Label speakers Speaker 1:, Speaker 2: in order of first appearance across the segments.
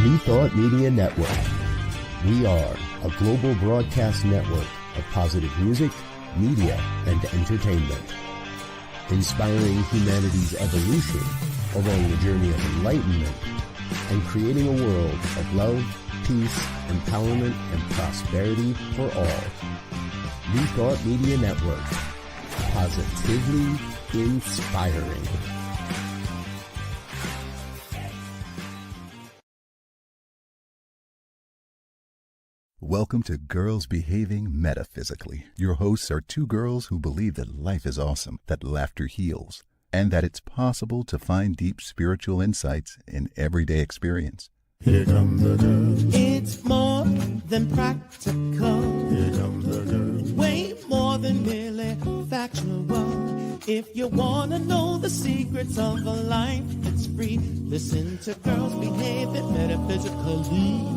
Speaker 1: New Thought Media Network. We are a global broadcast network of positive music, media, and entertainment, inspiring humanity's evolution along the journey of enlightenment and creating a world of love, peace, empowerment, and prosperity for all. New Thought Media Network. Positively inspiring.
Speaker 2: Welcome to Girls Behaving Metaphysically. Your hosts are two girls who believe that life is awesome, that laughter heals, and that it's possible to find deep spiritual insights in everyday experience.
Speaker 3: Here come the girls. It's more than practical. Here come the girls. Way more than merely factual. If you want to know the secrets of a life that's free, listen to Girls Behaving Metaphysically.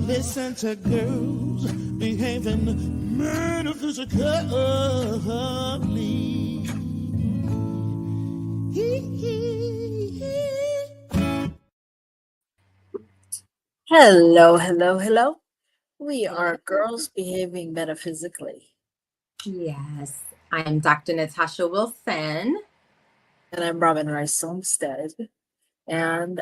Speaker 3: Listen to Girls Behaving Metaphysically.
Speaker 4: Hello, hello, hello. We are Girls Behaving Metaphysically.
Speaker 5: Yes, I am Dr. Natacha Wilson.
Speaker 4: And I'm Robyn Rice Olmsted. And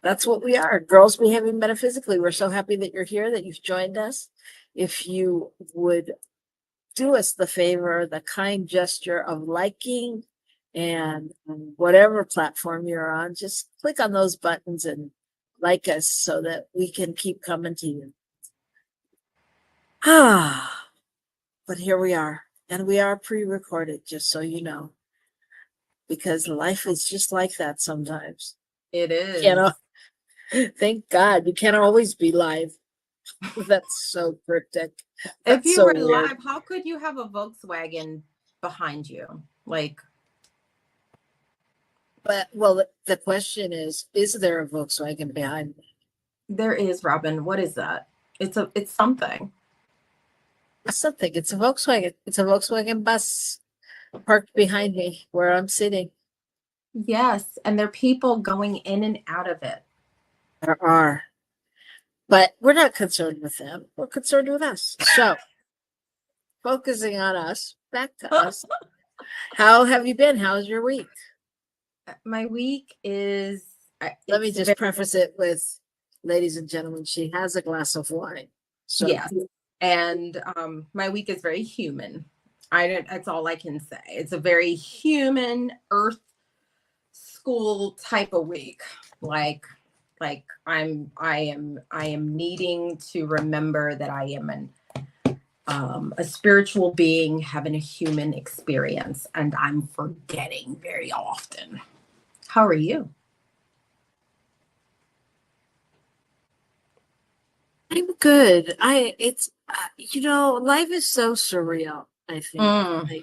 Speaker 4: that's what we are, Girls Behaving Metaphysically. We're so happy that you're here, that you've joined us. If you would do us the favor, the kind gesture of liking, and whatever platform you're on, just click on those buttons and like us so that we can keep coming to you. But here we are, and we are pre-recorded, just so you know, because life is just like that sometimes.
Speaker 5: It is.
Speaker 4: You know, thank God you can't always be live. That's so cryptic.
Speaker 5: If you
Speaker 4: so
Speaker 5: were
Speaker 4: weird.
Speaker 5: live, how could you have a Volkswagen behind you? Like,
Speaker 4: But well, the question is there a Volkswagen behind me?
Speaker 5: there is, Robyn. What is that? It's something.
Speaker 4: It's something. It's a Volkswagen. It's a Volkswagen bus parked behind me where I'm sitting.
Speaker 5: Yes, and there are people going in and out of it.
Speaker 4: There are. But we're not concerned with them. We're concerned with us. So, focusing on us, back to us. How have you been? How's your week?
Speaker 5: My week is...
Speaker 4: Let me just preface it with, ladies and gentlemen, she has a glass of wine. So
Speaker 5: yes, and my week is very human. That's all I can say. It's a very human, earth school type of week. Like I am needing to remember that I am a spiritual being having a human experience, and I'm forgetting very often. How are you?
Speaker 4: I'm good. Life is so surreal, I think. I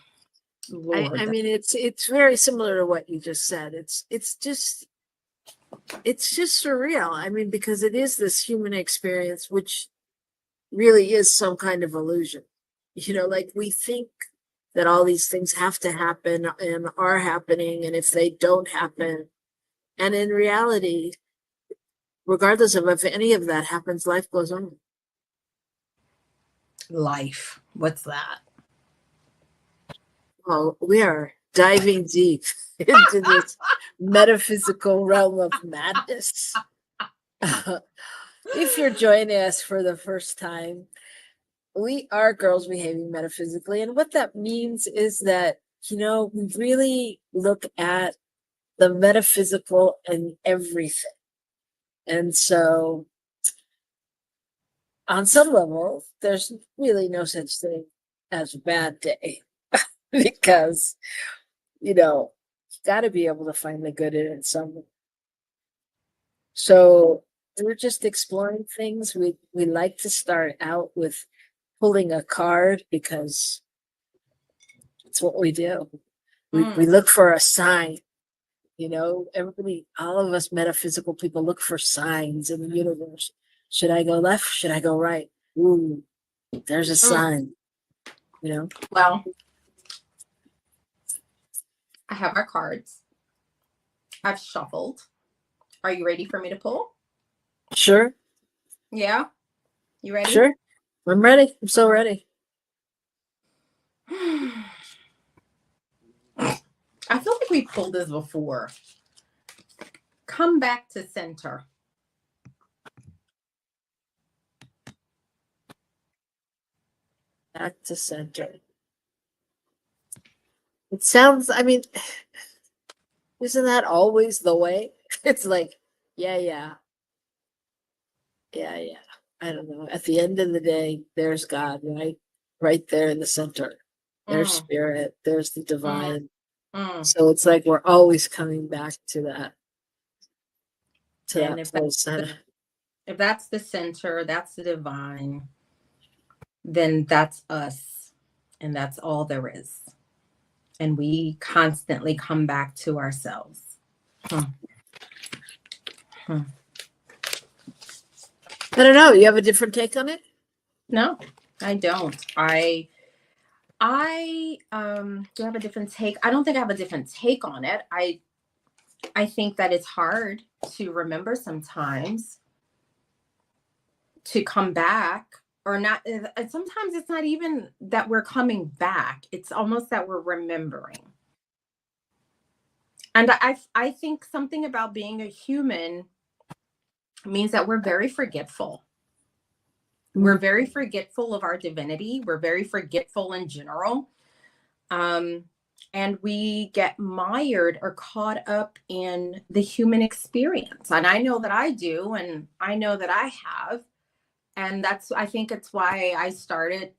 Speaker 4: mean, it's very similar to what you just said. It's just surreal. I mean, because it is this human experience, which really is some kind of illusion. Like we think that all these things have to happen and are happening, and if they don't happen, and in reality, regardless of if any of that happens, life goes on.
Speaker 5: Life. What's that?
Speaker 4: Well, we are diving deep into this metaphysical realm of madness. If you're joining us for the first time, we are Girls Behaving Metaphysically. And what that means is that, we really look at the metaphysical and everything. And so, on some level, there's really no such thing as a bad day because, you got to be able to find the good in it somewhere. So, we're just exploring things. We like to start out with pulling a card because it's what we do. We look for a sign. Everybody, all of us metaphysical people look for signs in the universe. Should I go left? Should I go right? Ooh, there's a sign,
Speaker 5: Well, I have our cards. I've shuffled. Are you ready for me to pull?
Speaker 4: Sure.
Speaker 5: Yeah. You ready?
Speaker 4: Sure. I'm ready. I'm so ready.
Speaker 5: I feel like we pulled this before. Come back to center.
Speaker 4: Back to center. It sounds, I mean, isn't that always the way? It's like, yeah. I don't know. At the end of the day, there's God, right? Right there in the center. There's spirit. There's the divine. So it's like we're always coming back to that.
Speaker 5: And
Speaker 4: that place center.
Speaker 5: If that's the center, that's the divine, then that's us. And that's all there is. And we constantly come back to ourselves.
Speaker 4: I don't know. You have a different take on it?
Speaker 5: No, I don't. I do have a different take. I don't think I have a different take on it. I think that it's hard to remember sometimes, to come back, or not. Sometimes it's not even that we're coming back. It's almost that we're remembering. And I think something about being a human means that we're very forgetful. We're very forgetful of our divinity. We're very forgetful in general. And we get mired or caught up in the human experience. And I know that I do, and I know that I have. And I think it's why I started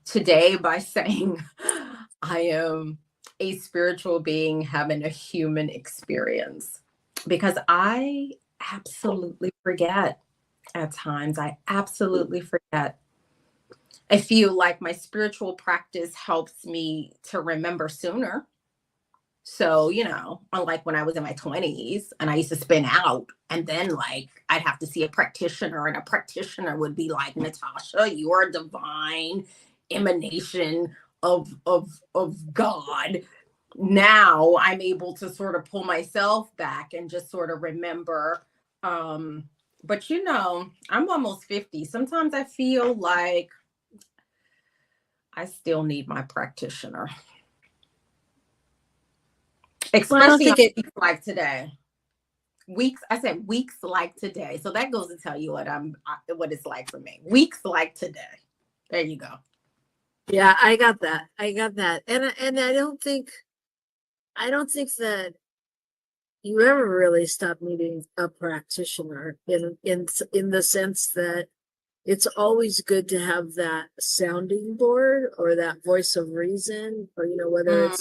Speaker 5: today by saying I am a spiritual being having a human experience, because I absolutely forget at times. I absolutely forget. I feel like my spiritual practice helps me to remember sooner. So, unlike when I was in my 20s and I used to spin out, and then like I'd have to see a practitioner, and a practitioner would be like, Natacha, you are a divine emanation of God. Now I'm able to sort of pull myself back and just sort of remember. But I'm almost 50. Sometimes I feel like I still need my practitioner. Especially on weeks like today. I said weeks like today. So that goes to tell you what it's like for me. Weeks like today. There you go.
Speaker 4: Yeah, I got that. And I don't think that you ever really stop needing a practitioner in the sense that it's always good to have that sounding board or that voice of reason, or whether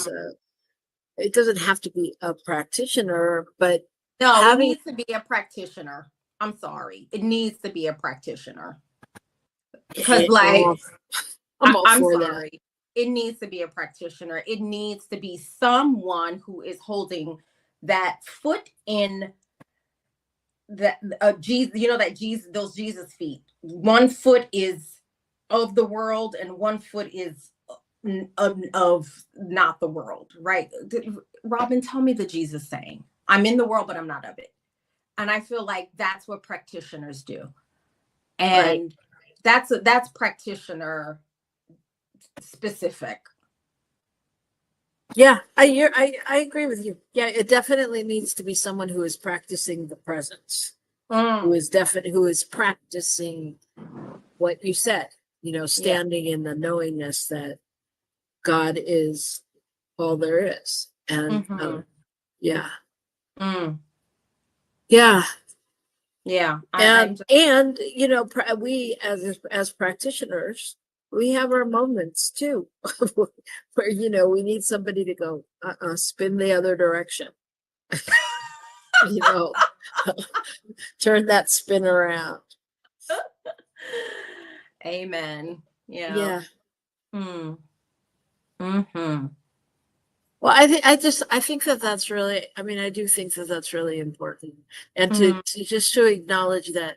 Speaker 4: it doesn't have to be a practitioner, but
Speaker 5: it needs to be a practitioner. I'm sorry, it needs to be a practitioner, because I'm sorry, it needs to be a practitioner. It needs to be someone who is holding that foot in that Jesus, that Jesus, those Jesus feet. One foot is of the world and one foot is of not the world, right? Robyn, tell me the Jesus saying. I'm in the world, but I'm not of it. And I feel like that's what practitioners do. And that's practitioner specific.
Speaker 4: Yeah, I agree with you. Yeah, it definitely needs to be someone who is practicing the presence, who is practicing what you said, standing in the knowingness that God is all there is. And yeah. And we as practitioners, we have our moments too, where we need somebody to go spin the other direction. Turn that spin around.
Speaker 5: Amen. Yeah.
Speaker 4: Well, I think that that's really, I do think that that's really important, and to acknowledge that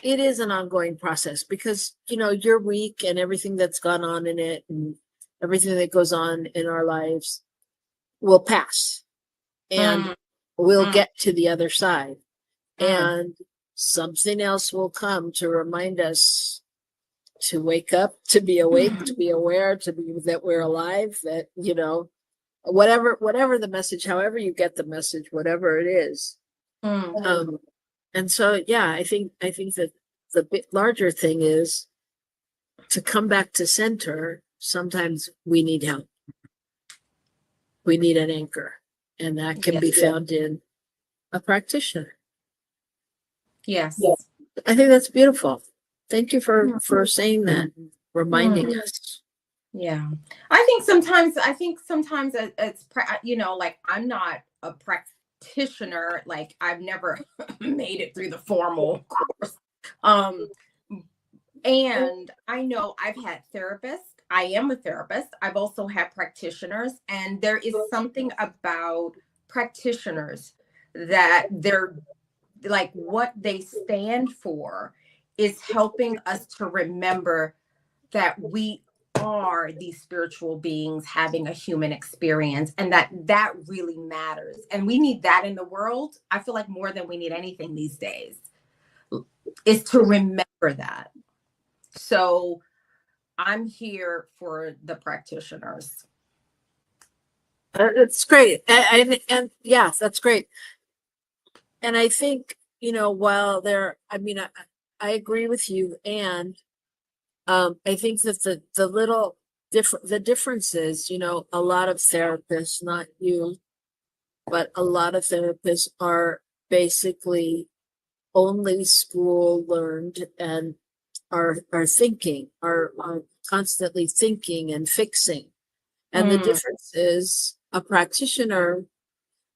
Speaker 4: it is an ongoing process, because your week and everything that's gone on in it and everything that goes on in our lives will pass, and we'll get to the other side. And something else will come to remind us to wake up, to be awake, to be aware, to be that we're alive, that, whatever the message, however you get the message, whatever it is. And so, yeah, I think that the bit larger thing is to come back to center. Sometimes we need help. We need an anchor, and that can be found in a practitioner.
Speaker 5: Yes.
Speaker 4: I think that's beautiful. Thank you for saying that, reminding us.
Speaker 5: Yeah. I think sometimes it's, like, I'm not a practitioner. Like, I've never made it through the formal course. And I know I've had therapists. I am a therapist. I've also had practitioners, and there is something about practitioners that they're like, what they stand for is helping us to remember that we are these spiritual beings having a human experience, and that really matters. And we need that in the world. I feel like more than we need anything these days is to remember that. So I'm here for the practitioners.
Speaker 4: That's great. And yeah, that's great. And I think, while I agree with you. And I think that the difference is, a lot of therapists, not you, but a lot of therapists are basically only school learned and are constantly thinking and fixing. And the difference is a practitioner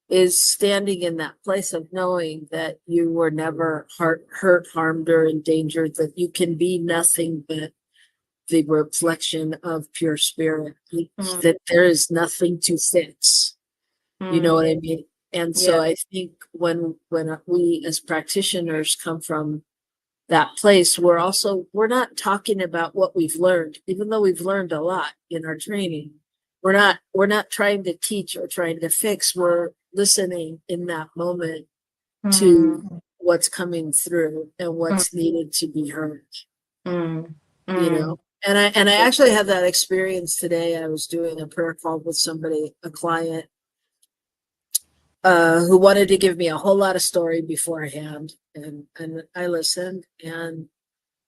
Speaker 4: is standing in that place of knowing that you were never hurt, harmed, or endangered, that you can be nothing but the reflection of pure spirit, that there is nothing to fix. You know what I mean? And so I think when we as practitioners come from that place, we're not talking about what we've learned, even though we've learned a lot in our training. We're not trying to teach or trying to fix. We're listening in that moment to what's coming through and what's needed to be heard. And I actually had that experience today. I was doing a prayer call with somebody, a client, who wanted to give me a whole lot of story beforehand, and I listened, and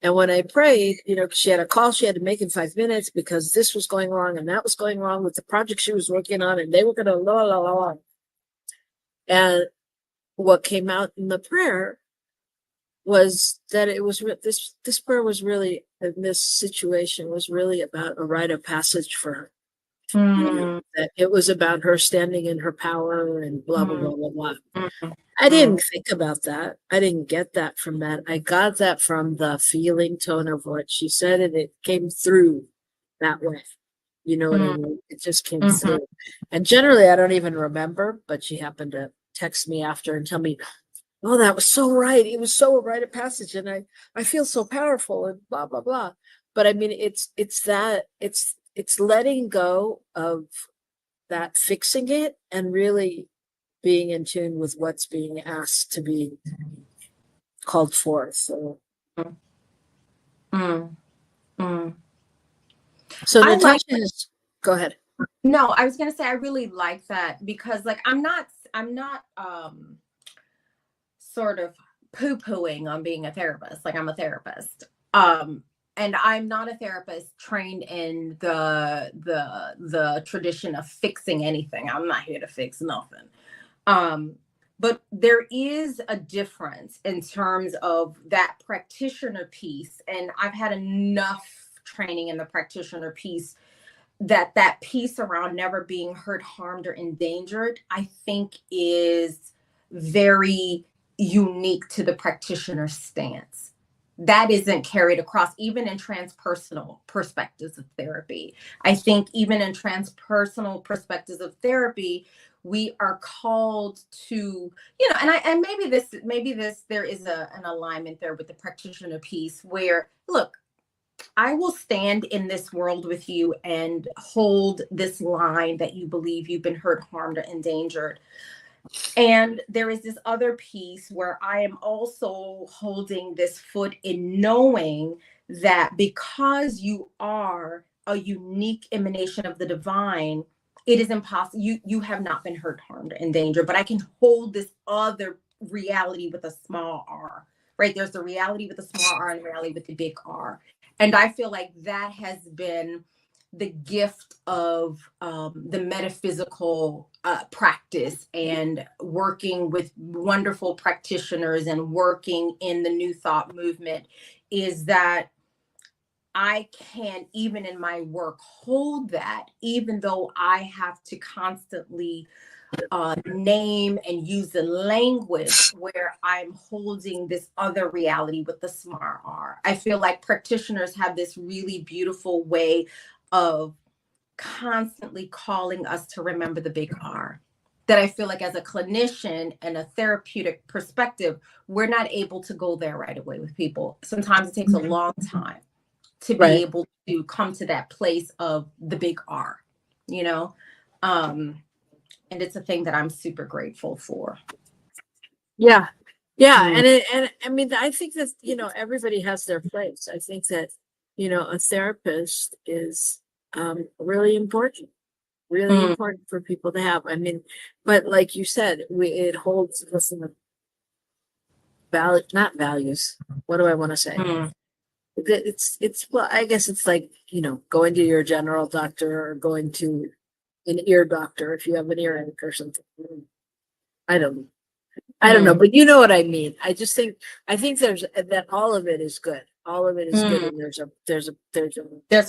Speaker 4: when I prayed, she had a call she had to make in 5 minutes because this was going wrong and that was going wrong with the project she was working on, and they were going to la la la la. And what came out in the prayer was that it was this prayer was really, in this situation, was really about a rite of passage for her. That it was about her standing in her power and blah blah blah blah blah. I didn't think about that. I didn't get that from that. I got that from the feeling tone of what she said, and it came through that way. You know what I mean? It just came through. And generally, I don't even remember, but she happened to text me after and tell me, "Oh, that was so right. It was so a rite of passage, and I feel so powerful," and blah blah blah. But I mean, it's letting go of that, fixing it, and really being in tune with what's being asked to be called forth. So, so Natacha, go ahead.
Speaker 5: No, I was going to say, I really like that because, like, I'm not sort of poo-pooing on being a therapist. Like, I'm a therapist. And I'm not a therapist trained in the tradition of fixing anything. I'm not here to fix nothing. But there is a difference in terms of that practitioner piece. And I've had enough training in the practitioner piece that piece around never being hurt, harmed, or endangered, I think is very unique to the practitioner stance. That isn't carried across even in transpersonal perspectives of therapy. I think even in transpersonal perspectives of therapy, we are called to, and maybe there is an alignment there with the practitioner piece where, look, I will stand in this world with you and hold this line that you believe you've been hurt, harmed, or endangered. And there is this other piece where I am also holding this foot in knowing that because you are a unique emanation of the divine, it is impossible. You have not been hurt, harmed, and danger, but I can hold this other reality with a small r, right? There's the reality with a small r and reality with the big R. And I feel like that has been the gift of the metaphysical practice and working with wonderful practitioners and working in the New Thought movement, is that I can, even in my work, hold that, even though I have to constantly name and use the language where I'm holding this other reality with the smart R. I feel like practitioners have this really beautiful way of constantly calling us to remember the big R, that I feel like as a clinician and a therapeutic perspective, we're not able to go there right away with people. Sometimes it takes a long time to be able to come to that place of the big R, you know? And it's a thing that I'm super grateful for.
Speaker 4: Yeah. Yeah. And I mean, I think that, you know, everybody has their place. I think that, you know, a therapist is really important for people to have. I mean, but like you said, it holds some not values. What do I want to say? It's well, I guess it's like, you know, going to your general doctor or going to an ear doctor if you have an earache or something. I don't know, but you know what I mean. I think that all of it is good. All of it is good, and
Speaker 5: there's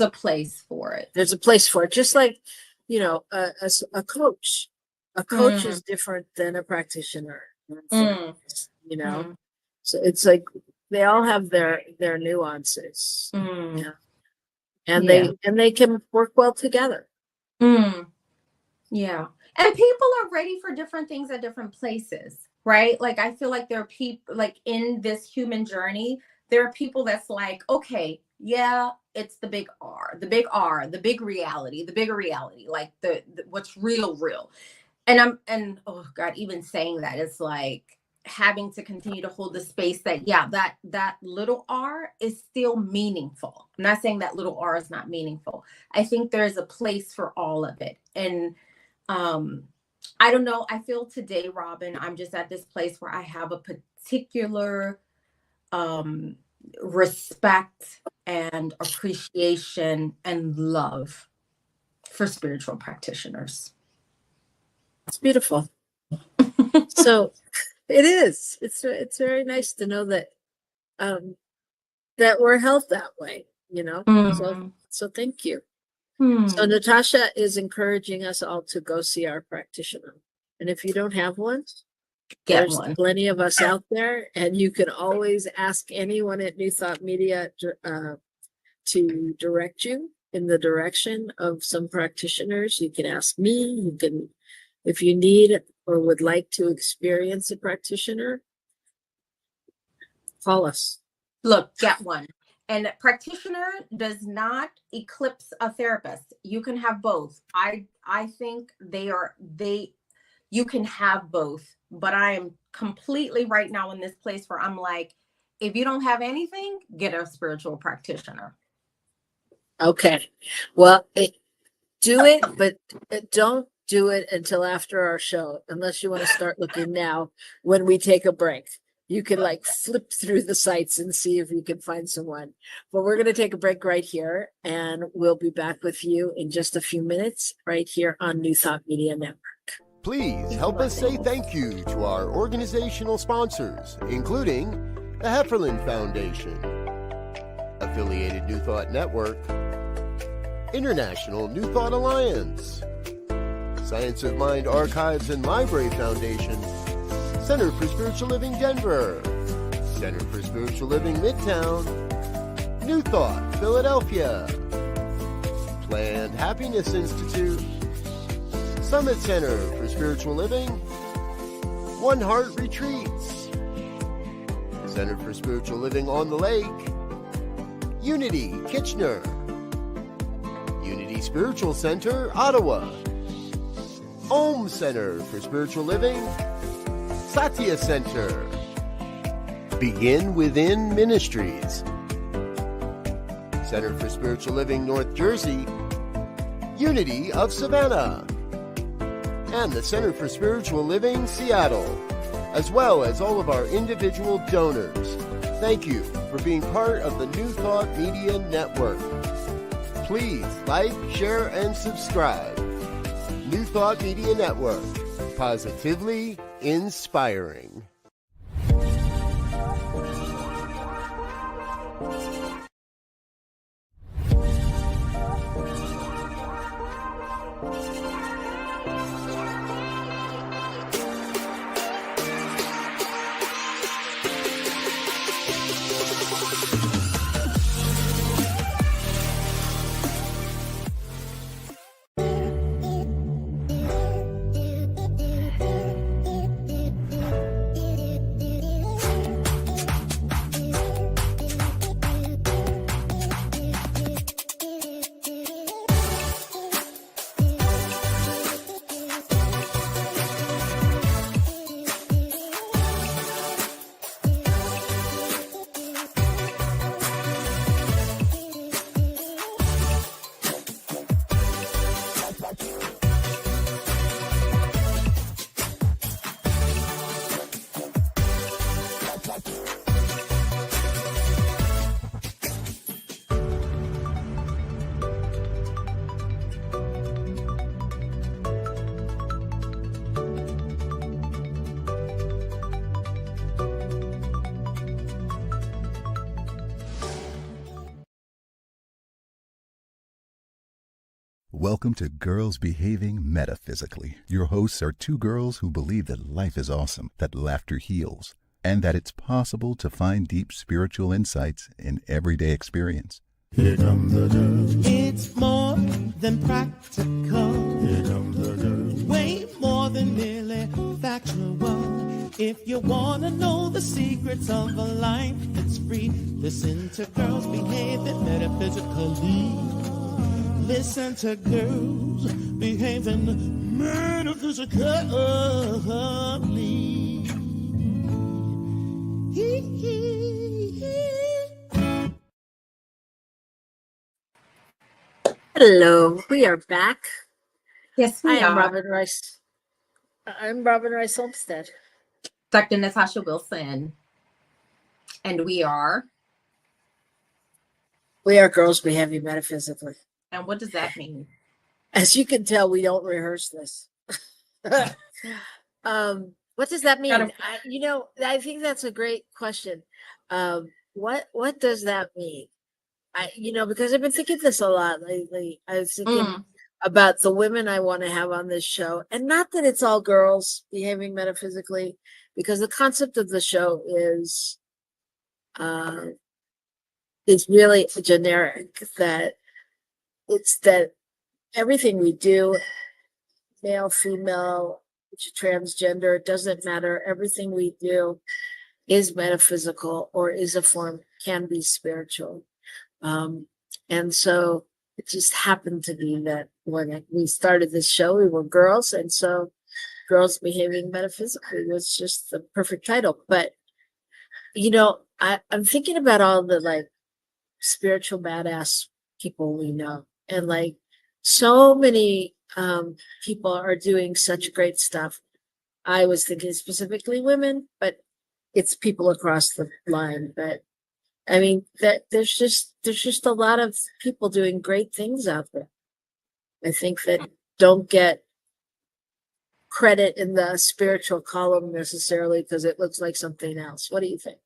Speaker 5: a place for it.
Speaker 4: There's a place for it. Just like, you know, a coach. A coach is different than a practitioner. You know, so it's like they all have their nuances. Yeah. And they can work well together.
Speaker 5: Yeah. And people are ready for different things at different places, right? Like, I feel like there are people, like, in this human journey, there are people that's like, okay, yeah, it's the big R, the big reality, the bigger reality, like the what's real. And oh God, even saying that, it's like having to continue to hold the space that, yeah, that little R is still meaningful. I'm not saying that little R is not meaningful. I think there's a place for all of it. And I don't know. I feel today, Robyn, I'm just at this place where I have a particular respect and appreciation and love for spiritual practitioners.
Speaker 4: It's beautiful. So it is. It's very nice to know that that we're held that way, you know. So thank you. So Natacha is encouraging us all to go see our practitioner. And if you don't have one, there's plenty of us out there, and you can always ask anyone at New Thought Media to direct you in the direction of some practitioners. You can ask me. You can, if you need or would like to experience a practitioner, call us.
Speaker 5: Look, get one. And practitioner does not eclipse a therapist. You can have both. I think you can have both, but I am completely right now in this place where I'm like, if you don't have anything, get a spiritual practitioner.
Speaker 4: Okay. Well, do it, but don't do it until after our show, unless you want to start looking now when we take a break. You can like flip through the sites and see if you can find someone. But we're going to take a break right here, and we'll be back with you in just a few minutes right here on New Thought Media Network.
Speaker 1: Please help us say thank you to our organizational sponsors, including the Hefferland Foundation, Affiliated New Thought Network, International New Thought Alliance, Science of Mind Archives and Library Foundation, Center for Spiritual Living Denver, Center for Spiritual Living Midtown, New Thought Philadelphia, Planned Happiness Institute, Summit Center for Spiritual Living, One Heart Retreats, Center for Spiritual Living on the Lake, Unity Kitchener, Unity Spiritual Center Ottawa,
Speaker 6: Om Center for Spiritual Living, Satya Center, Begin Within Ministries, Center for Spiritual Living North Jersey, Unity of Savannah, and the Center for Spiritual Living Seattle, as well as all of our individual donors. Thank you for being part of the New Thought Media Network. Please like, share, and subscribe. New Thought Media Network, positively inspiring.
Speaker 2: Welcome to Girls Behaving Metaphysically. Your hosts are two girls who believe that life is awesome, that laughter heals, and that it's possible to find deep spiritual insights in everyday experience.
Speaker 3: Here comes the girl. It's more than practical. Here comes the girl. Way more than merely factual. If you want to know the secrets of a life that's free, listen to Girls Behaving Metaphysically. Listen to Girls Behaving Metaphysically.
Speaker 4: Hello, we are back.
Speaker 5: Yes, we
Speaker 4: I am
Speaker 5: are.
Speaker 4: Robyn Rice. I'm Robyn Rice Olmsted.
Speaker 5: Dr. Natacha Wilson. And we are.
Speaker 4: Girls Behaving Metaphysically.
Speaker 5: And what does that mean?
Speaker 4: As you can tell, we don't rehearse this. What does that mean? I think that's a great question. What does that mean? Because I've been thinking this a lot lately. I was thinking about the women I want to have on this show, and not that it's all girls behaving metaphysically, because the concept of the show is really generic. That it's that everything we do, male, female, transgender, it doesn't matter. Everything we do is metaphysical or is a form, can be spiritual. And so it just happened to be that when we started this show, we were girls. And so Girls Behaving Metaphysically was just the perfect title. But, I'm thinking about all the spiritual badass people we know. And so many people are doing such great stuff. I was thinking specifically women, but it's people across the line. But I mean, that there's just a lot of people doing great things out there. I think that don't get credit in the spiritual column necessarily because it looks like something else. What do you think?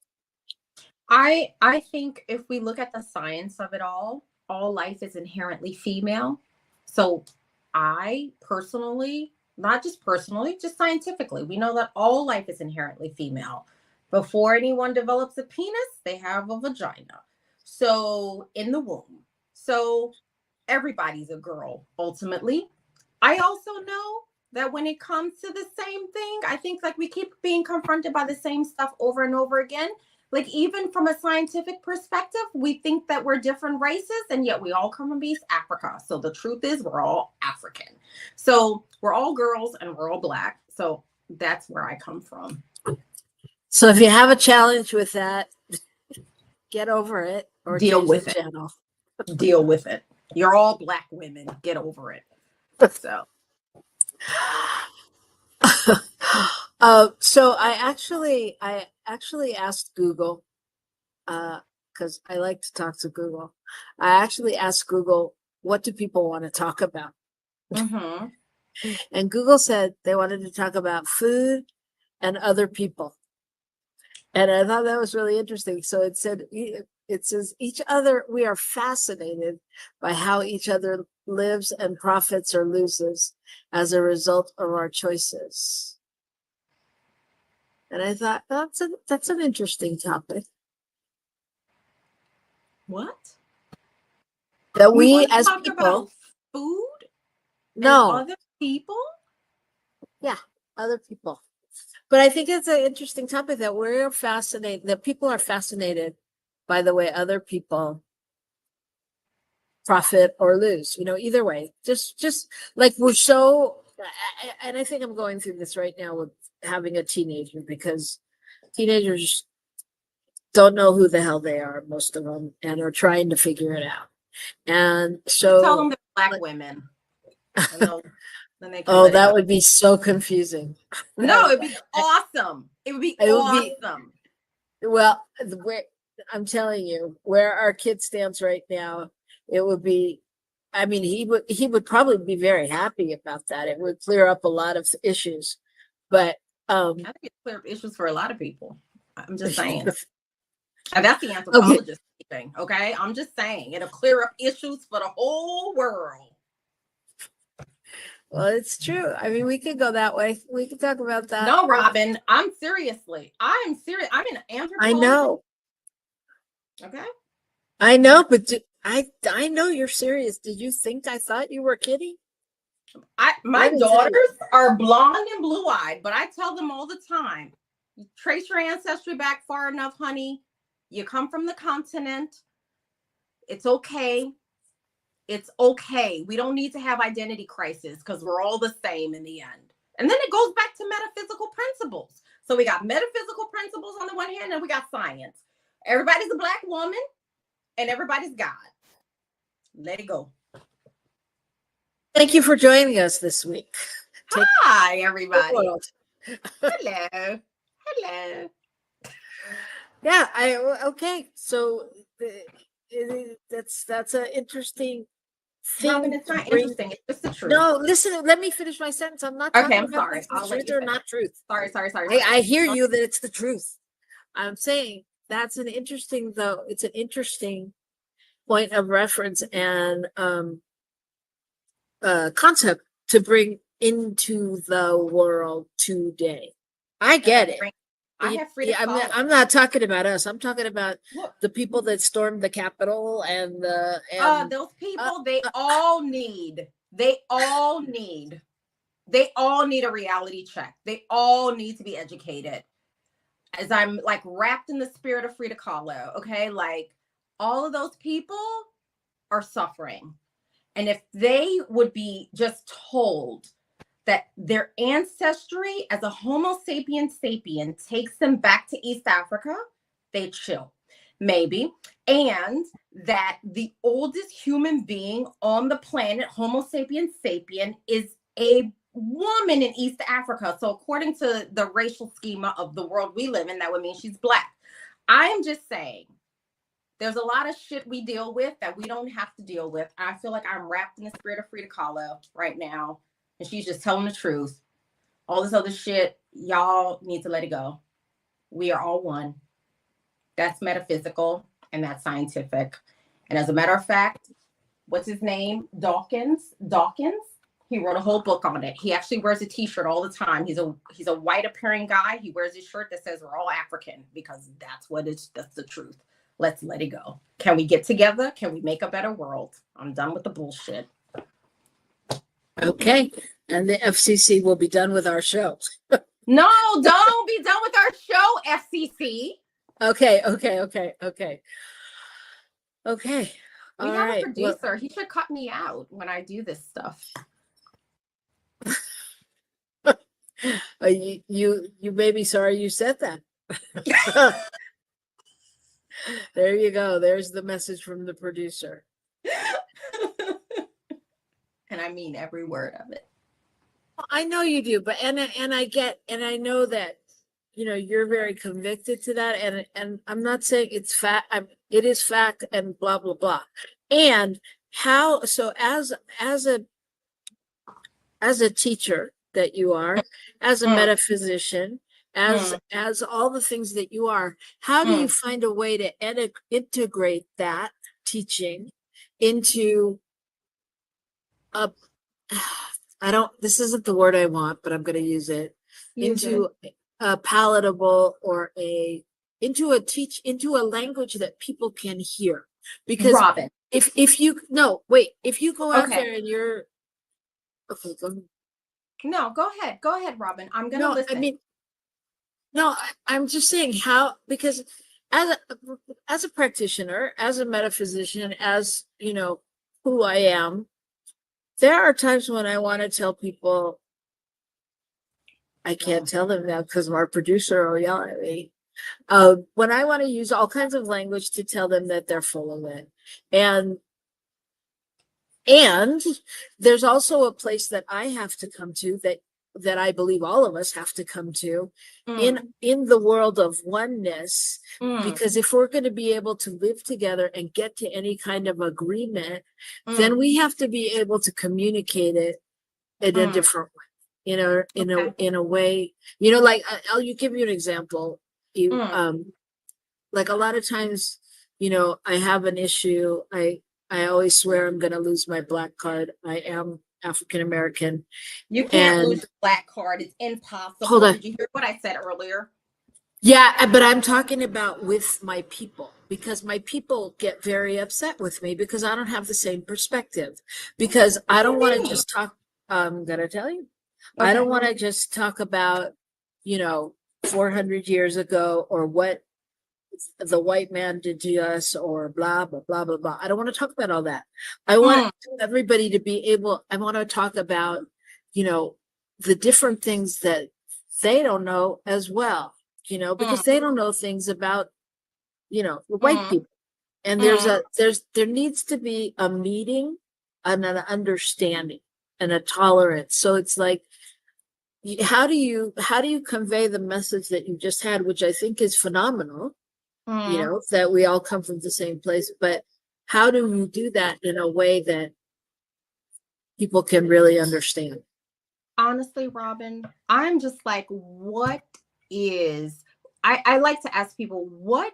Speaker 5: I think if we look at the science of it all life is inherently female. So I personally, not just personally, just scientifically, we know that all life is inherently female. Before anyone develops a penis, they have a vagina. So in the womb. So everybody's a girl, ultimately. I also know that when it comes to the same thing, I think we keep being confronted by the same stuff over and over again. Like, even from a scientific perspective, we think that we're different races, and yet we all come from East Africa. So the truth is we're all African. So we're all girls and we're all Black. So that's where I come from.
Speaker 4: So if you have a challenge with that, get over it or
Speaker 5: Deal with it.
Speaker 4: Channel.
Speaker 5: Deal with it. You're all Black women. Get over it. So.
Speaker 4: So I actually asked Google, because I like to talk to Google. I actually asked Google, what do people want to talk about?
Speaker 5: Mm-hmm.
Speaker 4: And Google said they wanted to talk about food and other people. And I thought that was really interesting. So it says each other, we are fascinated by how each other lives and profits or loses as a result of our choices. And I thought that's an interesting topic.
Speaker 5: What?
Speaker 4: That we as
Speaker 5: talk
Speaker 4: people
Speaker 5: about food?
Speaker 4: No.
Speaker 5: And other people?
Speaker 4: Yeah, other people. But I think it's an interesting topic that we're fascinated, that people are fascinated by the way other people profit or lose, either way. Just like we're so, and I think I'm going through this right now with having a teenager, because teenagers don't know who the hell they are, most of them, and are trying to figure it out. And so
Speaker 5: tell them they're Black women. Then they
Speaker 4: oh, that would be so confusing.
Speaker 5: No, it'd be awesome. It would be awesome.
Speaker 4: Well, I'm telling you, where our kid stands right now, it would be, I mean, he would probably be very happy about that. It would clear up a lot of issues. But
Speaker 5: I think it clear up issues for a lot of people. I'm just saying. And that's the anthropologist thing, okay? I'm just saying it'll clear up issues for the whole world.
Speaker 4: Well, it's true. I mean, we could go that way. We could talk about that.
Speaker 5: No, Robyn, I'm serious. I'm an anthropologist.
Speaker 4: I know.
Speaker 5: Okay.
Speaker 4: I know, but I know you're serious. Did you think I thought you were kidding?
Speaker 5: My daughters are blonde and blue-eyed, but I tell them all the time, trace your ancestry back far enough, honey. You come from the continent. It's okay. It's okay. We don't need to have identity crisis because we're all the same in the end. And then it goes back to metaphysical principles. So we got metaphysical principles on the one hand, and we got science. Everybody's a Black woman and everybody's God. Let it go.
Speaker 4: Thank you for joining us this week.
Speaker 5: Hi, everybody. Hello. Hello.
Speaker 4: Yeah, okay. So that's an interesting thing.
Speaker 5: Robyn, it's not interesting. It's just the truth.
Speaker 4: No, listen, let me finish my sentence. I'm not talking
Speaker 5: I'm
Speaker 4: about
Speaker 5: sorry.
Speaker 4: It's truth or not truth.
Speaker 5: Sorry.
Speaker 4: I hear you that it's the truth. I'm saying that's an interesting, though. It's an interesting point of reference and concept to bring into the world today. I get it.
Speaker 5: I have freedom.
Speaker 4: I'm not talking about us. I'm talking about the people that stormed the Capitol and
Speaker 5: those people. They all need a reality check. They all need to be educated. As I'm like wrapped in the spirit of Frida Kahlo, okay? Like all of those people are suffering. And if they would be just told that their ancestry as a Homo sapien takes them back to East Africa, they chill, maybe. And that the oldest human being on the planet, Homo sapien, is a woman in East Africa. So according to the racial schema of the world we live in, that would mean she's Black. I am just saying, there's a lot of shit we deal with that we don't have to deal with. I feel like I'm wrapped in the spirit of Frida Kahlo right now. And she's just telling the truth. All this other shit, y'all need to let it go. We are all one. That's metaphysical and that's scientific. And as a matter of fact, what's his name? Dawkins. He wrote a whole book on it. He actually wears a t-shirt all the time. He's a white appearing guy. He wears his shirt that says we're all African because that's the truth. Let's let it go. Can we get together? Can we make a better world? I'm done with the bullshit.
Speaker 4: Okay. And the FCC will be done with our show.
Speaker 5: No, don't be done with our show, FCC.
Speaker 4: Okay.
Speaker 5: We
Speaker 4: All
Speaker 5: have a
Speaker 4: right. Well,
Speaker 5: producer. He should cut me out when I do this stuff.
Speaker 4: you may be sorry you said that. There you go. There's the message from the producer.
Speaker 5: And I mean every word of it.
Speaker 4: I know you do, but and I know that you're very convicted to that, and I'm not saying it's fact. It is fact, and blah blah blah. And how so as a teacher that you are, as a metaphysician, as all the things that you are, how do you find a way to integrate that teaching into a this isn't the word I want, but I'm going to use it, into a palatable or into a language that people can hear? Because
Speaker 5: Robyn,
Speaker 4: if you go out there and you're okay, go ahead.
Speaker 5: No, go ahead, Robyn. I'm going to listen.
Speaker 4: I'm just saying because as a practitioner, as a metaphysician, as who I am, there are times when I want to tell people, I can't tell them now because our producer will yell at me. When I want to use all kinds of language to tell them that they're full of it. And there's also a place that I have to come to that I believe all of us have to come to in the world of oneness, because if we're going to be able to live together and get to any kind of agreement, then we have to be able to communicate it in a different way, in a way, like I'll give you an example. Like a lot of times, I have an issue. I always swear I'm going to lose my black card. I am African American.
Speaker 5: You can't lose the black card. It's impossible.
Speaker 4: Hold on.
Speaker 5: Did you hear what I said earlier?
Speaker 4: Yeah, but I'm talking about with my people, because my people get very upset with me because I don't have the same perspective. Because I don't want to just talk. I'm going to tell you. Okay. I don't want to just talk about, 400 years ago or what the white man did to us or blah, blah, blah, blah, blah. I don't want to talk about all that. I want everybody to be able, I want to talk about, the different things that they don't know as well, because they don't know things about, the white people. And there needs to be a meeting and an understanding and a tolerance. So it's like, how do you convey the message that you just had, which I think is phenomenal, that we all come from the same place, but how do we do that in a way that people can really understand?
Speaker 5: Honestly, Robyn, I'm just like, I like to ask people, what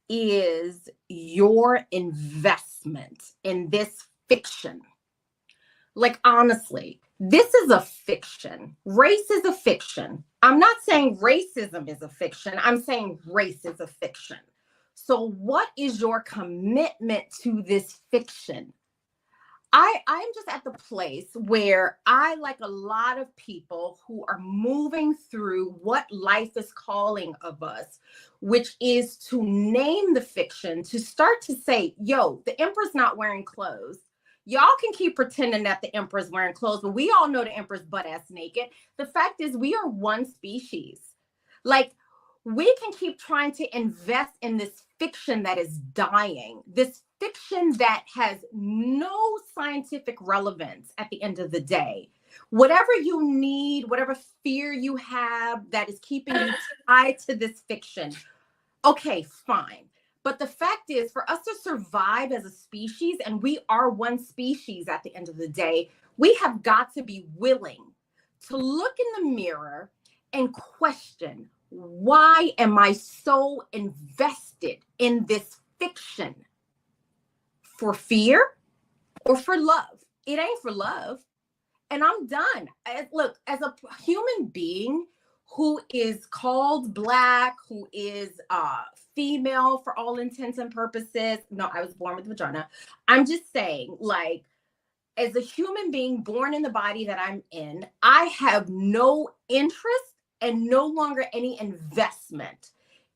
Speaker 5: is your investment in this fiction? Like, honestly, this is a fiction. Race is a fiction. I'm not saying racism is a fiction. I'm saying race is a fiction. So what is your commitment to this fiction? I'm just at the place where I, like a lot of people who are moving through what life is calling of us, which is to name the fiction, to start to say, yo, the emperor's not wearing clothes. Y'all can keep pretending that the emperor's wearing clothes, but we all know the emperor's butt ass naked. The fact is, we are one species. Like, we can keep trying to invest in this fiction that is dying, this fiction that has no scientific relevance at the end of the day. Whatever you need, whatever fear you have that is keeping you tied to this fiction, okay, fine. But the fact is, for us to survive as a species, and we are one species at the end of the day, we have got to be willing to look in the mirror and question, why am I so invested in this fiction? For fear or for love? It ain't for love. And I'm done. Look, as a human being who is called Black, who is female for all intents and purposes. No, I was born with a vagina. I'm just saying, like, as a human being born in the body that I'm in, I have no interest and no longer any investment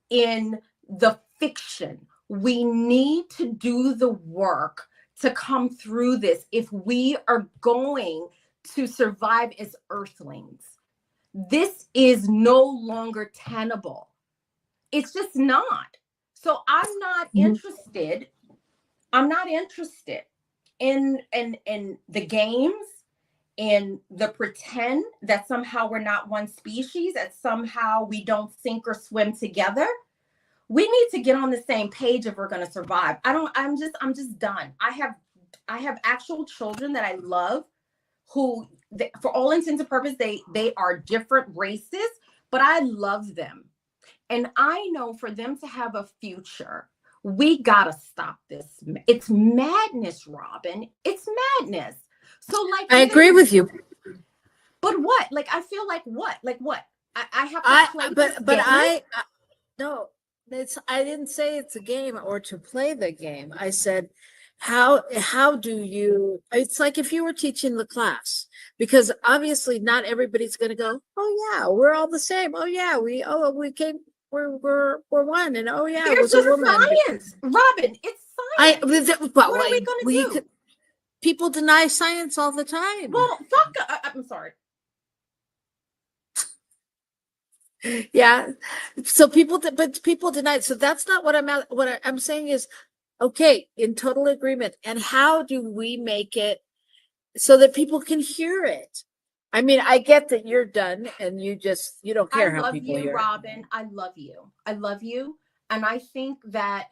Speaker 5: in the fiction. We need to do the work to come through this if we are going to survive as earthlings. This is no longer tenable. It's just not. So I'm not interested. I'm not interested in the games, in the pretend that somehow we're not one species, that somehow we don't sink or swim together. We need to get on the same page if we're going to survive. I'm just done. I have actual children that I love who, for all intents and purposes, they are different races, but I love them. And I know for them to have a future, we got to stop this. It's madness, Robyn. It's madness. So like,
Speaker 4: I agree with you.
Speaker 5: But what? Like, I feel like what? Like what? I have to play this
Speaker 4: but
Speaker 5: game?
Speaker 4: No, I didn't say it's a game or to play the game. I said, how do you, it's like if you were teaching the class, because obviously not everybody's going to go, oh yeah, we're all the same. Oh yeah, we came, we're one. And oh yeah, it was a woman.
Speaker 5: Science, Robyn, it's science. What are we going to do?
Speaker 4: People deny science all the time.
Speaker 5: Well, fuck, I'm sorry.
Speaker 4: Yeah. So people deny it. So that's not what I'm saying is, okay, in total agreement. And how do we make it so that people can hear it? I mean, I get that you're done and you don't care how people hear it.
Speaker 5: Robyn, I love you. I love you. And I think that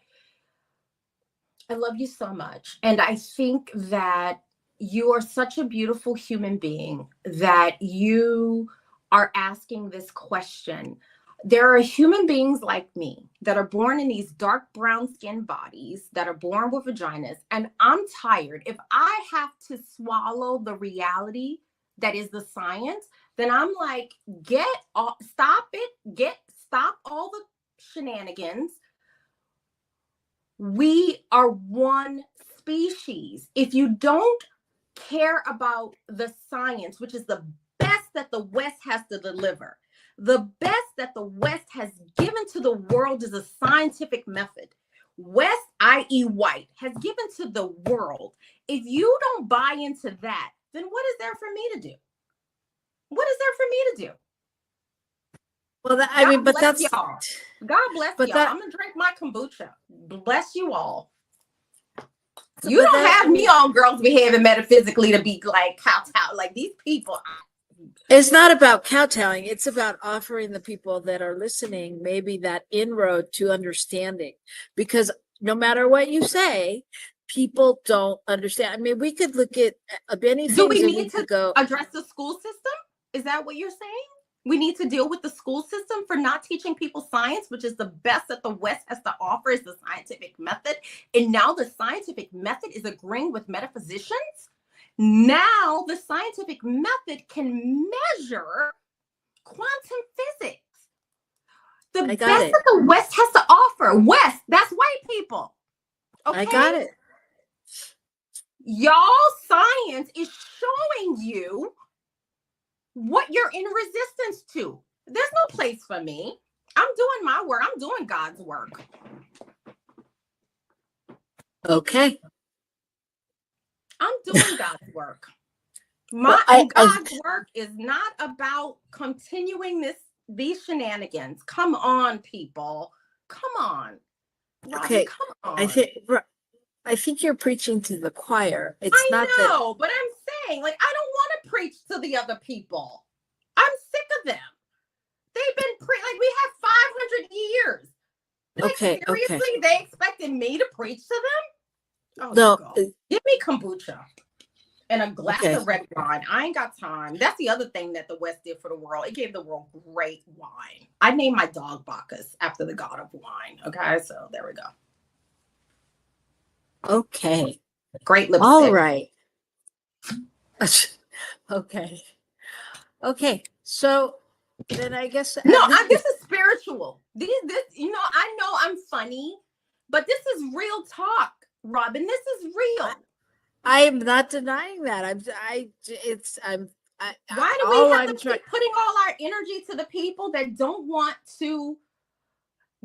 Speaker 5: I love you so much. And I think that you are such a beautiful human being that you are asking this question. There are human beings like me that are born in these dark brown skinned bodies, that are born with vaginas. And I'm tired. If I have to swallow the reality that is the science, then I'm like, stop all the shenanigans. We are one species. If you don't care about the science, which is the best that the West has to deliver, the best that the West has given to the world is a scientific method. West, i.e. white, has given to the world. If you don't buy into that, then what is there for me to do? What is there for me to do?
Speaker 4: Well, that's
Speaker 5: y'all. God bless y'all. I'm gonna drink my kombucha. Bless you all. You don't have me on Girls Behaving Metaphysically to be like kowtow like these people.
Speaker 4: It's not about kowtowing. It's about offering the people that are listening maybe that inroad to understanding, because no matter what you say, people don't understand. I mean, we could look at many things.
Speaker 5: Do we need to address the school system? Is that what you're saying? We need to deal with the school system for not teaching people science, which is the best that the West has to offer is the scientific method. And now the scientific method is agreeing with metaphysicians. Now the scientific method can measure quantum physics. The best that the West has to offer. West, that's white people. Okay?
Speaker 4: I got it.
Speaker 5: Y'all science is showing you what you're in resistance to. There's no place for me. I'm doing my work. I'm doing God's work.
Speaker 4: Okay.
Speaker 5: I'm doing God's work. God's work is not about continuing these shenanigans. Come on, people. Come on. Robyn,
Speaker 4: okay.
Speaker 5: Come on.
Speaker 4: I think you're preaching to the choir.
Speaker 5: But I'm saying, like, I don't want to preach to the other people. I'm sick of them. They've been we have 500 years. Like, seriously, they expected me to preach to them? Oh, no. God. Give me kombucha and a glass of red wine. I ain't got time. That's the other thing that the West did for the world. It gave the world great wine. I named my dog Bacchus after the god of wine. Okay, so there we go.
Speaker 4: Okay.
Speaker 5: Great lipstick.
Speaker 4: All right. Okay. So then I guess
Speaker 5: this is spiritual. This I know I'm funny, but this is real talk, Robyn. This is real.
Speaker 4: I am not denying that. Why
Speaker 5: do we have to keep putting all our energy to the people that don't want to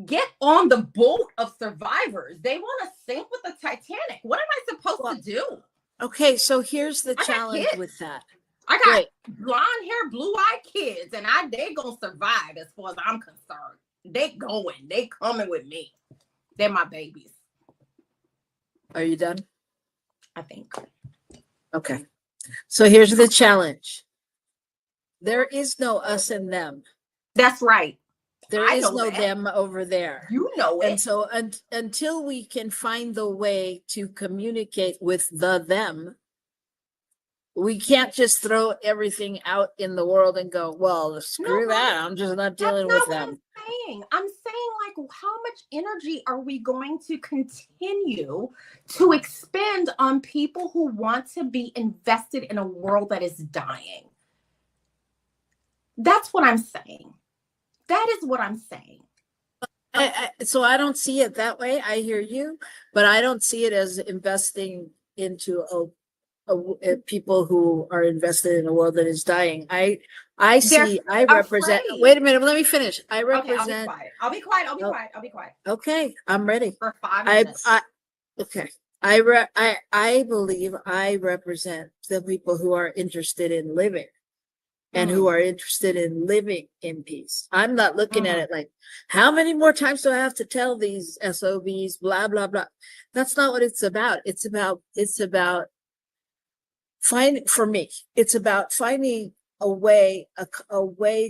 Speaker 5: get on the boat of survivors. They want to sink with the Titanic. What am I supposed to do?
Speaker 4: Okay, so here's the
Speaker 5: I got
Speaker 4: challenge
Speaker 5: kids.
Speaker 4: with that.
Speaker 5: I got
Speaker 4: Wait.
Speaker 5: blonde hair, blue-eyed kids, and they gonna survive as far as I'm concerned. They coming with me. They're my babies.
Speaker 4: Are you done?
Speaker 5: I think.
Speaker 4: Okay. So here's the challenge. There is no us and them.
Speaker 5: That's right.
Speaker 4: There
Speaker 5: I
Speaker 4: is
Speaker 5: know
Speaker 4: no
Speaker 5: that.
Speaker 4: them over there.
Speaker 5: You know it.
Speaker 4: And so until we can find the way to communicate with the them, we can't just throw everything out in the world and go, well, screw that. I'm just not dealing with them.
Speaker 5: I'm saying, like, how much energy are we going to continue to expend on people who want to be invested in a world that is dying? That's what I'm saying. That is what I'm saying.
Speaker 4: So I don't see it that way. I hear you, but I don't see it as investing into people who are invested in a world that is dying. I represent.
Speaker 5: afraid.
Speaker 4: Wait a minute. Let me finish. I represent.
Speaker 5: Okay, I'll be quiet. I'll be quiet.
Speaker 4: Okay, I'm ready.
Speaker 5: For 5 minutes.
Speaker 4: Okay. I believe I represent the people who are interested in living and who are interested in living in peace. I'm not looking at it like, how many more times do I have to tell these SOBs, blah, blah, blah. That's not what it's about. It's about finding a way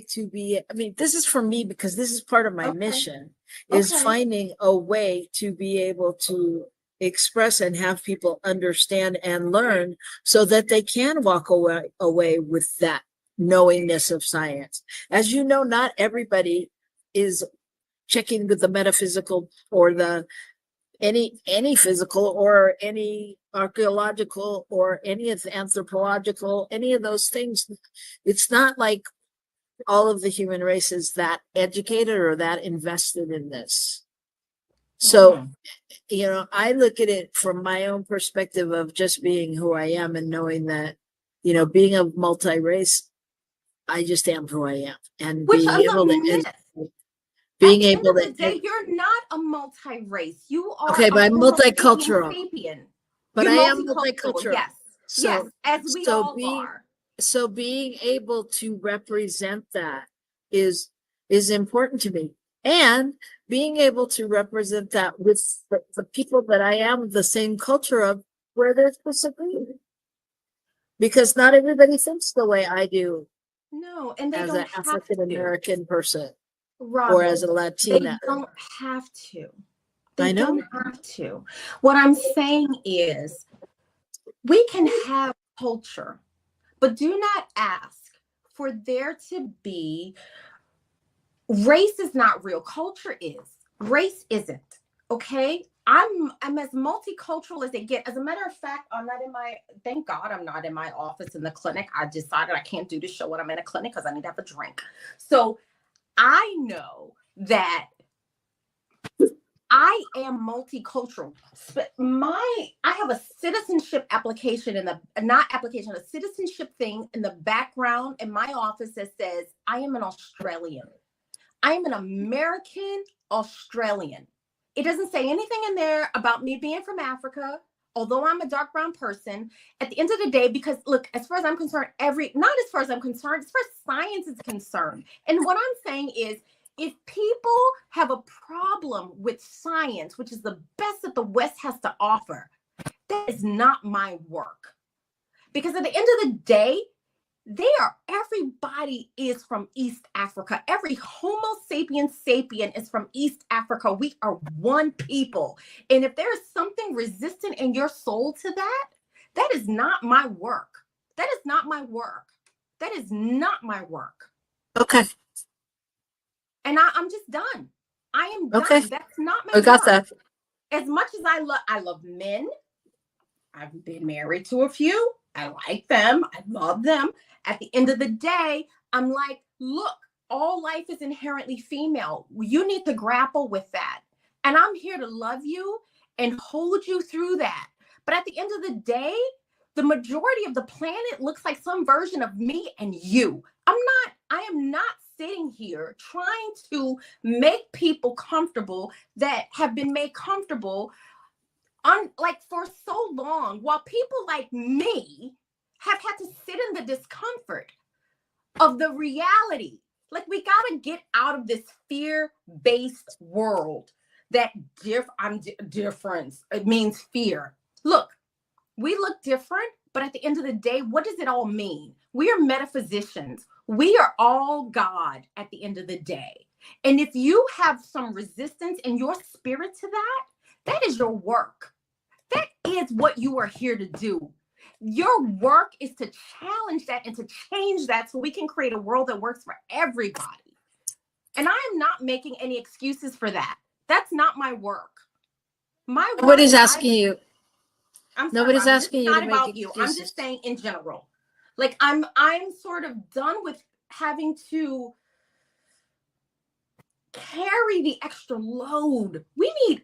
Speaker 4: to be, I mean, this is for me because this is part of my mission, is finding a way to be able to express and have people understand and learn so that they can walk away with that knowingness of science. As you know, not everybody is checking with the metaphysical or the any physical or any archaeological or any of the anthropological, any of those things. It's not like all of the human race is that educated or that invested in this. So, you know, I look at it from my own perspective of just being who I am and knowing that, you know, being a multi-race, I just am who I am. And
Speaker 5: Which
Speaker 4: being able to,
Speaker 5: being able to, day, you're not a multi-race. You are
Speaker 4: okay, but I'm multicultural. But
Speaker 5: you're
Speaker 4: I am multicultural.
Speaker 5: Yes.
Speaker 4: So,
Speaker 5: yes, as we all are.
Speaker 4: So being able to represent that is important to me. And being able to represent that with the people that I am the same culture of, where there's disagreement. Because not everybody thinks the way I do.
Speaker 5: No, and they
Speaker 4: as
Speaker 5: don't
Speaker 4: an African American person,
Speaker 5: Robyn,
Speaker 4: or as a Latina.
Speaker 5: They don't have to.
Speaker 4: I know.
Speaker 5: Don't have to. What I'm saying is, we can have culture, but do not ask for there to be. Race is not real. Culture is. Race isn't. Okay. I'm as multicultural as they get. As a matter of fact, thank God I'm not in my office in the clinic. I decided I can't do the show when I'm in a clinic because I need to have a drink. So I know that I am multicultural. I have a citizenship application a citizenship thing in the background in my office that says I am an Australian. I am an American Australian. It doesn't say anything in there about me being from Africa, although I'm a dark brown person. At the end of the day, because look, as far as I'm concerned, as far as science is concerned. And what I'm saying is, if people have a problem with science, which is the best that the West has to offer, that is not my work. Because at the end of the day, everybody is from East Africa. Every Homo sapiens sapien is from East Africa. We are one people. And if there is something resistant in your soul to that, that is not my work. That is not my work. That is not my work.
Speaker 4: Okay.
Speaker 5: And I'm just done. I am done.
Speaker 4: Okay.
Speaker 5: That's not my work.
Speaker 4: Got that.
Speaker 5: As much as I love men. I've been married to a few. I like them. I love them. At the end of the day, I'm like, look, all life is inherently female. You need to grapple with that. And I'm here to love you and hold you through that. But at the end of the day, the majority of the planet looks like some version of me and you. I'm not I am not sitting here trying to make people comfortable that have been made comfortable like for so long, while people like me have had to sit in the discomfort of the reality. Like, we got to get out of this fear-based world that difference. It means fear. Look, we look different, but at the end of the day, what does it all mean? We are metaphysicians. We are all God at the end of the day. And if you have some resistance in your spirit to that, that is your work. That is what you are here to do. Your work is to challenge that and to change that so we can create a world that works for everybody. And I am not making any excuses for that. That's not my work. My work.
Speaker 4: Nobody's asking you.
Speaker 5: I'm sorry,
Speaker 4: Nobody's
Speaker 5: Robyn,
Speaker 4: asking you to
Speaker 5: not
Speaker 4: make
Speaker 5: about you.
Speaker 4: excuses.
Speaker 5: I'm just saying in general. Like, I'm sort of done with having to carry the extra load. We need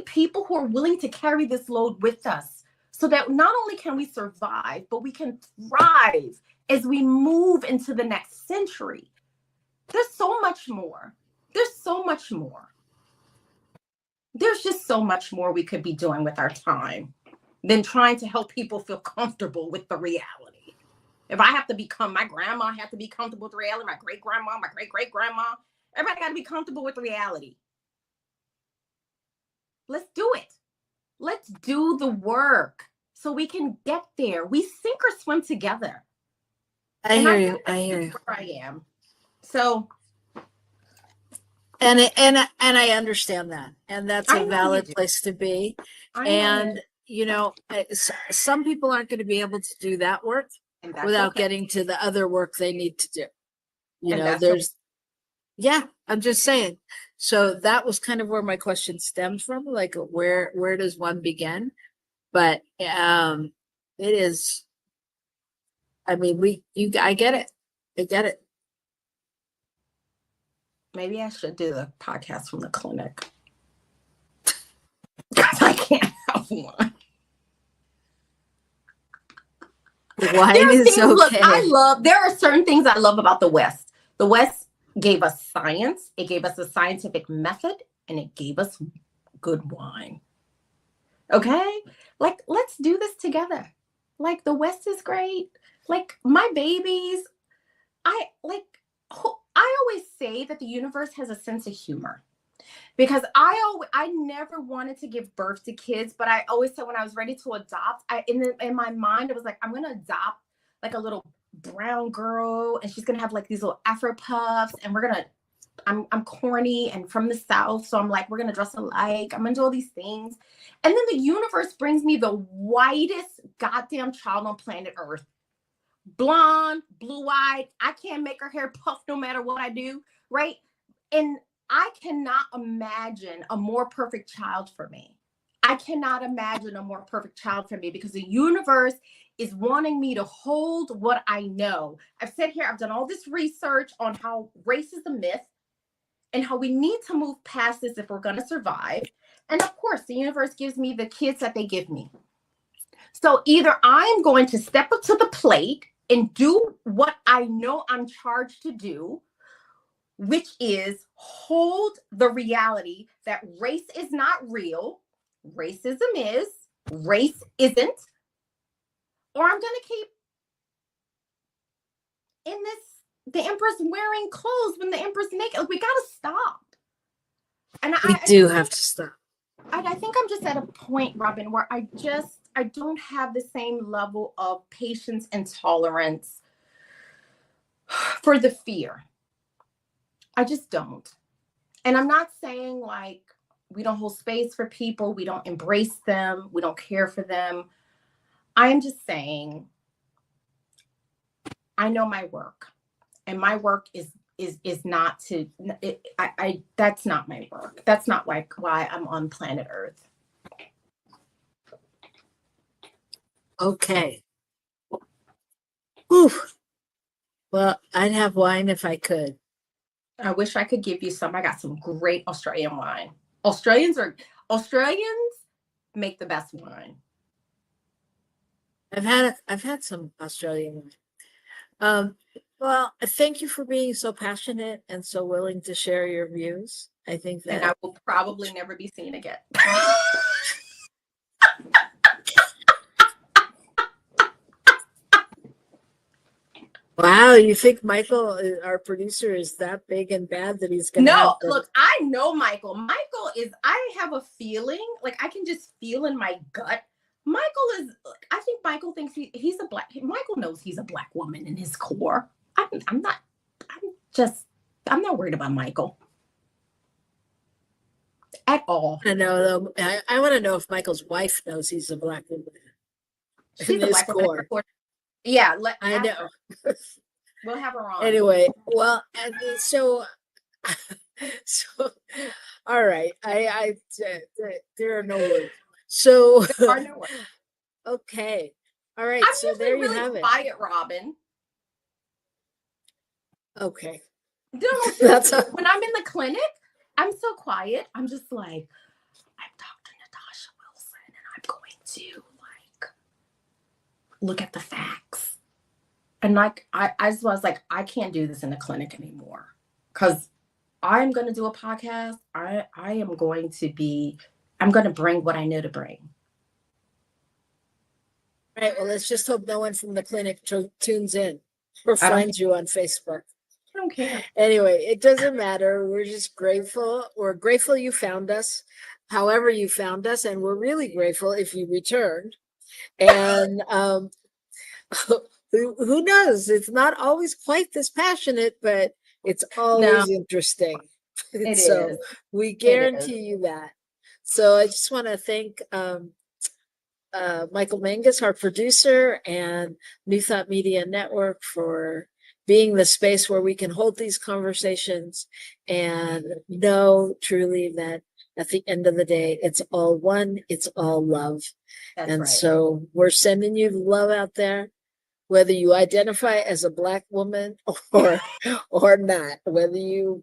Speaker 5: people who are willing to carry this load with us, so that not only can we survive, but we can thrive as we move into the next century. There's so much more. There's so much more. There's just so much more we could be doing with our time than trying to help people feel comfortable with the reality. If I have to become my grandma, I have to be comfortable with the reality. My great-grandma, my great-great-grandma, everybody got to be comfortable with reality. Let's do it. Let's do the work so we can get there. We sink or swim together.
Speaker 4: I hear you. I hear you.
Speaker 5: Where I am. So.
Speaker 4: And I understand that. And that's a valid place to be. And, some people aren't going to be able to do that work without getting to the other work they need to do. I'm just saying. So that was kind of where my question stemmed from, like where does one begin? But it is, I mean, I get it. I get it.
Speaker 5: Maybe I should do the podcast from the clinic. Because I can't have one.
Speaker 4: Wine is okay.
Speaker 5: Look, there are certain things I love about the West. The West gave us science, it gave us a scientific method, and it gave us good wine. Okay? Like, let's do this together. Like, the West is great. Like, my babies, I always say that the universe has a sense of humor, because I never wanted to give birth to kids, but I always said when I was ready to adopt, in my mind, it was like, I'm going to adopt like a little brown girl, and she's going to have like these little Afro puffs, and I'm corny and from the South. So I'm like, we're going to dress alike. I'm going to do all these things. And then the universe brings me the whitest goddamn child on planet Earth. Blonde, blue-eyed. I can't make her hair puff no matter what I do, right? And I cannot imagine a more perfect child for me. I cannot imagine a more perfect child for me, because the universe is wanting me to hold what I know. I've said here, I've done all this research on how race is a myth and how we need to move past this if we're going to survive. And of course, the universe gives me the kids that they give me. So either I'm going to step up to the plate and do what I know I'm charged to do, which is hold the reality that race is not real, racism is, race isn't, or I'm going to keep in this, the empress wearing clothes when the empress naked. Like, we got to stop. And
Speaker 4: we do have to stop.
Speaker 5: I think I'm just at a point, Robyn, where I don't have the same level of patience and tolerance for the fear. I just don't. And I'm not saying like we don't hold space for people, we don't embrace them, we don't care for them. I am just saying I know my work, and my work is not to, that's not my work. That's not like why I'm on planet Earth.
Speaker 4: Okay. Whew. Well, I'd have wine if I could.
Speaker 5: I wish I could give you some. I got some great Australian wine. Australians make the best wine.
Speaker 4: I've had some Australian wine. Well, thank you for being so passionate and so willing to share your views. I think
Speaker 5: And I
Speaker 4: that
Speaker 5: will probably never be seen again.
Speaker 4: wow, you think Michael, our producer, is that big and bad that he's gonna have
Speaker 5: No,
Speaker 4: to-
Speaker 5: look, I know Michael. Michael is, I have a feeling, like I can just feel in my gut. Michael is, I think Michael thinks he's a black, Michael knows he's a black woman in his core. I'm not worried about Michael at all.
Speaker 4: I know though. I want to know if Michael's wife knows he's a black woman.
Speaker 5: She's
Speaker 4: In
Speaker 5: a
Speaker 4: his
Speaker 5: black woman.
Speaker 4: core.
Speaker 5: Yeah,
Speaker 4: I know.
Speaker 5: We'll have her on.
Speaker 4: Anyway, well, and so, so, all right. There are no words. So,
Speaker 5: There are no words.
Speaker 4: okay, all right.
Speaker 5: I'm
Speaker 4: So
Speaker 5: usually
Speaker 4: there you
Speaker 5: really
Speaker 4: have it.
Speaker 5: quiet, Robyn.
Speaker 4: Okay,
Speaker 5: No,
Speaker 4: That's
Speaker 5: when I'm in the clinic, I'm so quiet. I'm just like, I'm Dr. Natacha Wilson, and I'm going to like look at the facts. And like I was like, I can't do this in the clinic anymore. Because I'm gonna do a podcast. I'm going to bring what I know to bring.
Speaker 4: all right. Well, let's just hope no one from the clinic tunes in or
Speaker 5: I don't-
Speaker 4: finds you on Facebook.
Speaker 5: I don't care.
Speaker 4: Anyway, it doesn't matter. We're just grateful. We're grateful you found us, however you found us, and we're really grateful if you returned. And who knows? It's not always quite this passionate, but it's always interesting.
Speaker 5: It
Speaker 4: So
Speaker 5: is.
Speaker 4: we guarantee you that. So I just want to thank Michael Mangus, our producer, and New Thought Media Network for being the space where we can hold these conversations and know truly that at the end of the day, it's all one, it's all love.
Speaker 5: That's
Speaker 4: And
Speaker 5: right.
Speaker 4: so we're sending you love out there, whether you identify as a black woman or not, whether you,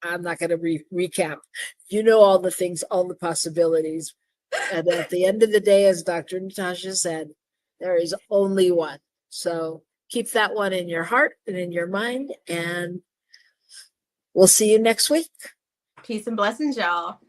Speaker 4: I'm not going to recap, you know, all the things, all the possibilities. And at the end of the day, as Dr. Natacha said, there is only one. So keep that one in your heart and in your mind, and we'll see you next week.
Speaker 5: Peace and blessings, y'all.